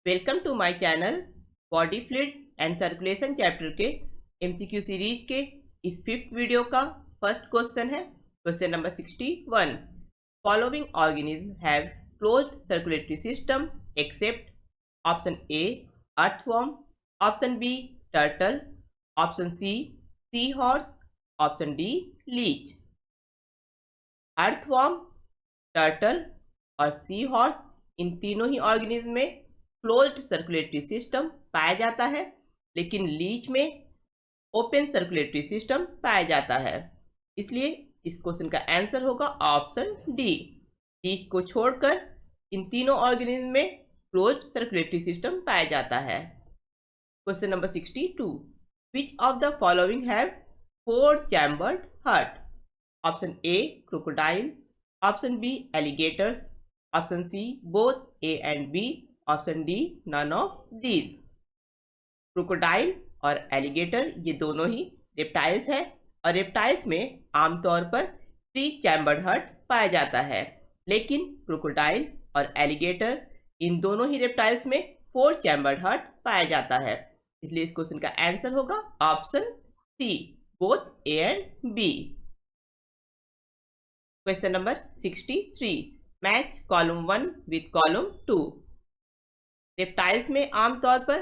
Welcome to my channel body fluid and circulation chapter के MCQ series के इस 5th video का first question है question number 61। Following organism have closed circulatory system except option A earthworm, option B turtle, option C horse, option D leech. Earthworm, turtle और sea horse इन तीनों ही organism में closed circulatory system पाया जाता है, लेकिन लीच में ओपन सर्कुलेटरी सिस्टम पाया जाता है। इसलिए इस क्वेश्चन का आंसर होगा ऑप्शन डी। लीच को छोड़कर इन तीनों ऑर्गेनिज्म में क्लोज्ड सर्कुलेटरी सिस्टम पाया जाता है। Question number 62। Which of the following have 4 chambered heart? Option A crocodile, option B alligators, option C both A and B, option D none of these. Crocodile और alligator ये दोनों ही reptiles हैं और reptiles में आमतौर पर 3 चैम्बर्ड हार्ट पाया जाता है, लेकिन क्रोकोडाइल और एलिगेटर इन दोनों ही रेप्टाइल्स में 4 चैम्बर्ड हार्ट पाया जाता है। इसलिए इस क्वेश्चन का आंसर होगा option C both A and B. Question number 63। Match column 1 with column 2। Reptiles में आमतौर पर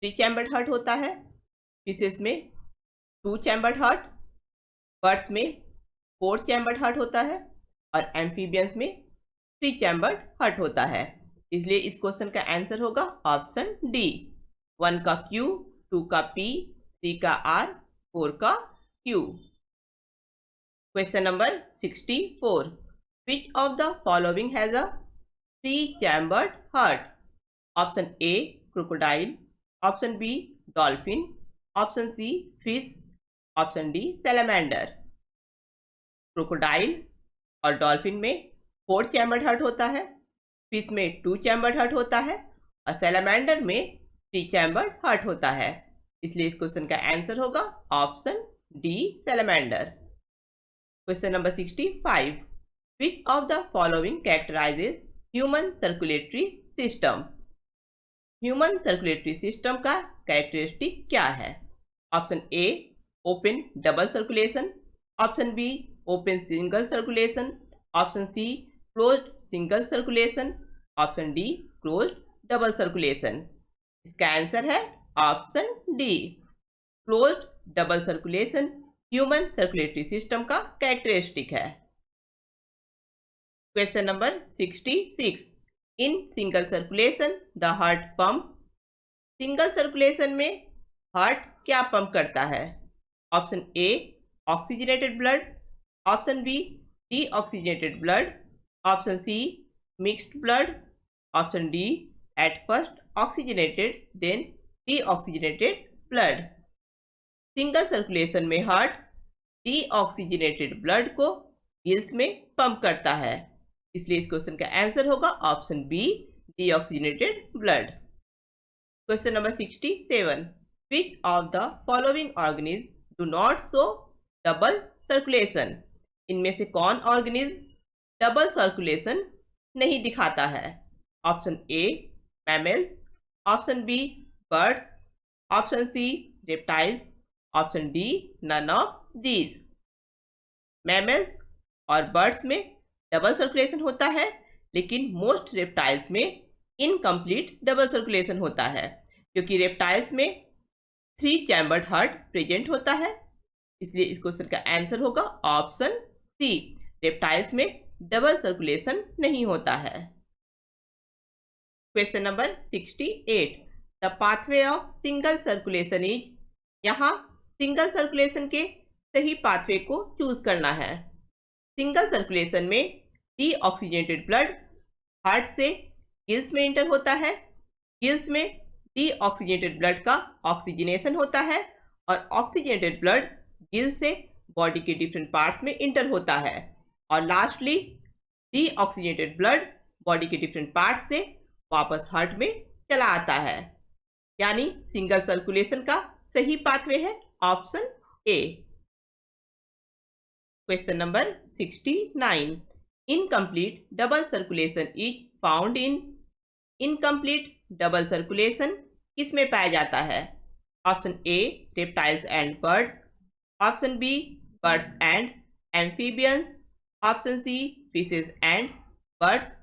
3 चैम्बर्ड हार्ट होता है, फिशेस में 2 चैम्बर्ड हार्ट, बर्ड्स में 4 चैम्बर्ड हार्ट होता है और एम्फीबियंस में 3 चैम्बर्ड हार्ट होता है। इसलिए इस क्वेश्चन का आंसर होगा ऑप्शन डी। 1 का Q, 2 का P, 3 का R, 4 का Q। Question number 64। Which of the following has a 3 chambered heart? Option A crocodile, option B dolphin, option C fish, option D salamander. Crocodile और dolphin में 4 chambered heart होता है, fish में 2 chambered heart होता है और salamander में 3 chambered heart होता है। इसलिए इस क्वेश्चन का आंसर होगा option D salamander. Question number 65। Which of the following characterises human circulatory system? Human circulatory system का कैरेक्टरिस्टिक क्या है? Option A open double circulation, option B open single circulation, option C closed single circulation, option D closed double circulation. इसका answer है option D closed double circulation human circulatory system का characteristic है। Question number 66। In single circulation the heart pump. Single circulation में heart क्या pump करता है? Option A oxygenated blood, option B deoxygenated blood, option C mixed blood, option D at first oxygenated then deoxygenated blood. Single circulation में heart deoxygenated blood को gills में pump करता है। इसलिए इस क्वेश्चन का आंसर होगा option B deoxygenated blood. Question number 67। Which of the following organism do not show double circulation? इनमें से कौन ऑर्गेनिज्म डबल सर्कुलेशन नहीं दिखाता है? Option A mammals, option B birds, option C reptiles, option D none of these. Mammals और birds में double circulation होता है, लेकिन मोस्ट रेप्टाइल्स में इनकम्प्लीट डबल सर्कुलेशन होता है, क्योंकि रेप्टाइल्स में 3 चैम्बर्ड हार्ट प्रेजेंट होता है। इसलिए इस क्वेश्चन का आंसर होगा ऑप्शन सी रेप्टाइल्स में डबल सर्कुलेशन नहीं होता है। Question number 68। The pathway of single circulation is. यहाँ सिंगल सर्कुलेशन के सही पाथवे को चूज करना है। सिंगल सर्कुलेशन में डीऑक्सीजनेटेड ब्लड हार्ट से गिल्स में इंटर होता है, गिल्स में डीऑक्सीजनेटेड ब्लड का ऑक्सीजनेशन होता है और ऑक्सीजनेटेड ब्लड गिल्स से बॉडी के डिफरेंट पार्ट्स में इंटर होता है और लास्टली डीऑक्सीजनेटेड ब्लड बॉडी के डिफरेंट पार्ट्स से वापस हार्ट में चला आता है। यानी सिंगल सर्कुलेशन का सही पाथवे है option A. Question number 69। Incomplete double circulation is found in. Incomplete double circulation किस में पाया जाता है? Option A reptiles and birds, option B birds and amphibians, option C fishes and birds,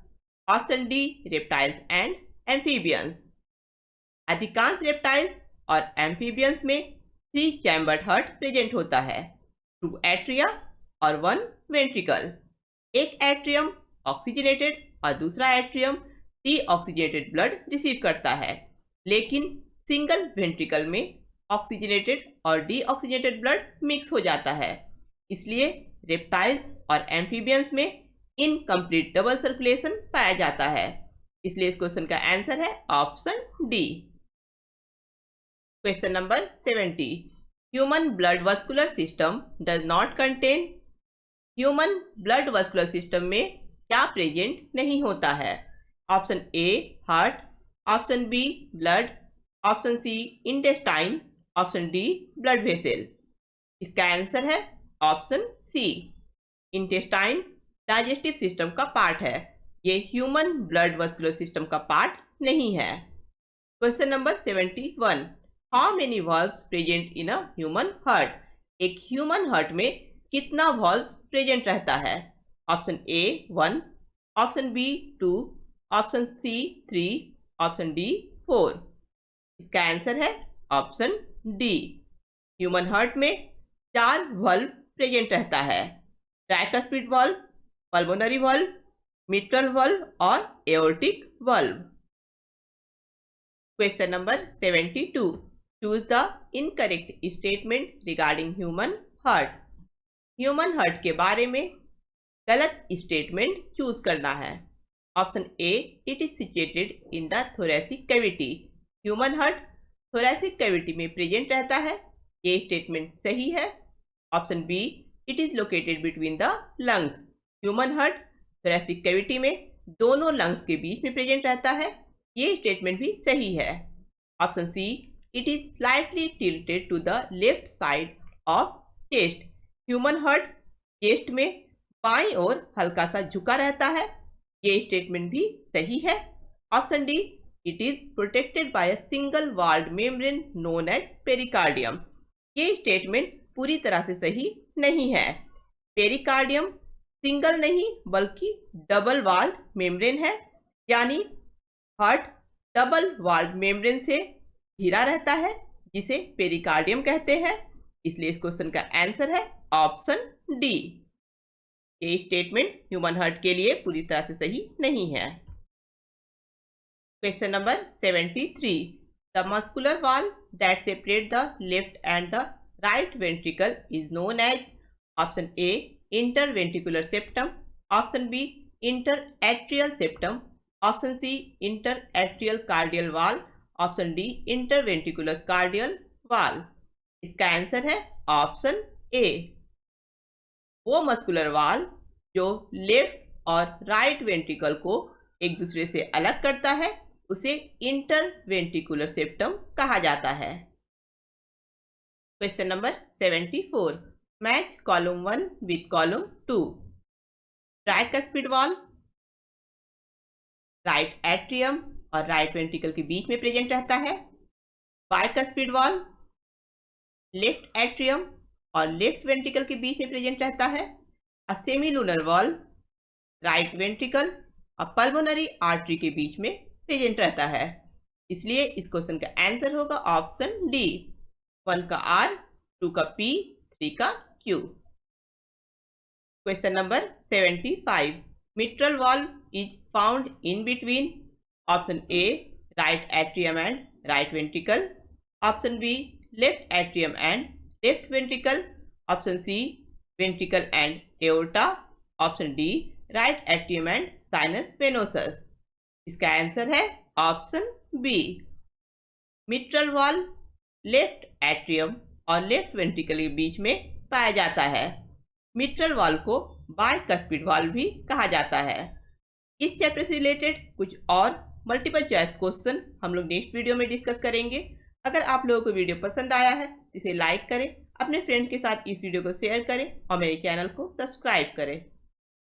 option D reptiles and amphibians. अधिकांश reptiles और amphibians में 3 chambered heart present होता है, 2 एट्रिया और 1 वेंट्रिकल। एक एट्रियम ऑक्सीजनेटेड और दूसरा एट्रियम डीऑक्सीजनेटेड ब्लड रिसीव करता है, लेकिन सिंगल वेंट्रिकल में ऑक्सीजनेटेड और डीऑक्सीजनेटेड ब्लड मिक्स हो जाता है। इसलिए रेप्टाइल्स और एम्फीबियंस में इनकम्प्लीट डबल सर्कुलेशन पाया जाता है। इसलिए इस क्वेश्चन का आंसर है option D. Question number 70, human blood vascular system does not contain. Human blood vascular system में क्या प्रेजेंट नहीं होता है? Option A heart, option B blood, option C intestine, option D blood vessel. इसका answer है option C, intestine digestive system का part है, ये ह्यूमन ब्लड वस्कुलर सिस्टम का पार्ट नहीं है। Question number 71, how many valves present in a human heart. एक human heart में कितना वॉल्व प्रेजेंट रहता है? Option A 1, option B 2, option C 3, option D 4। इसका आंसर है ऑप्शन डी, ह्यूमन हार्ट में 4 वॉल्व प्रेजेंट रहता है, tricuspid valve, pulmonary valve, mitral valve और aortic valve. Question number 72, choose the incorrect statement regarding human heart. Human heart के बारे में गलत स्टेटमेंट चूज करना है। Option A, it is situated in the thoracic cavity. Human heart thoracic cavity में present रहता है, ये स्टेटमेंट सही है। Option B, it is located between the lungs. Human heart thoracic cavity में दोनों लंग्स के बीच में प्रेजेंट रहता है, ये स्टेटमेंट भी सही है। Option C, it is slightly tilted to the left side of chest. Human heart chest में बाईं ओर हल्का सा झुका रहता है, ये स्टेटमेंट भी सही है। Option D, it is protected by a single walled membrane known as pericardium. ये स्टेटमेंट पूरी तरह से सही नहीं है। पेरिकार्डियम सिंगल नहीं बल्कि डबल वॉल्ड मेम्ब्रेन है, यानी हार्ट डबल वॉल्ड मेम्ब्रेन से घिरा रहता है, जिसे पेरिकार्डियम कहते हैं। इसलिए इस क्वेश्चन का आंसर है ऑप्शन डी। ये स्टेटमेंट ह्यूमन हार्ट के लिए पूरी तरह से सही नहीं है। Question number 73, the muscular wall that separate the left and the right ventricle is known as. Option A interventricular septum, option B interatrial septum, option C interatrial cardial wall, option D interventricular cardial wall. इसका answer है option A, वो muscular wall जो left और right ventricle को एक दूसरे से अलग करता है उसे इंटरवेंट्रिकुलर सेप्टम कहा जाता है। Question number 74, match column 1 with column 2। Tricuspid wall right atrium और राइट वेंट्रिकल के बीच में प्रेजेंट रहता है। बाइकस्पिड वॉल लेफ्ट एट्रियम और लेफ्ट वेंट्रिकल के बीच में प्रेजेंट रहता है। सेमीलुनर वॉल राइट वेंट्रिकल और पल्मोनरी आर्टरी के बीच में प्रेजेंट रहता है। इसलिए इस क्वेश्चन का आंसर होगा ऑप्शन डी, 1 का आर, 2 का पी, 3 का Q. Question number 75, mitral valve is found in between. Option A right atrium and right ventricle, option B left atrium and left ventricle, option C ventricle and aorta, option D right atrium and sinus venosus. इसका answer है option B, mitral valve left atrium और left ventricle के बीच में पाया जाता है। Mitral valve को बाइकस्पिड वॉल भी कहा जाता है। इस चैप्टर से रिलेटेड कुछ और मल्टीपल चॉइस क्वेश्चन हम लोग नेक्स्ट वीडियो में डिस्कस करेंगे। अगर आप लोगों को वीडियो पसंद आया है तो इसे लाइक करें, अपने फ्रेंड के साथ इस वीडियो को शेयर करें और मेरे चैनल को सब्सक्राइब करें।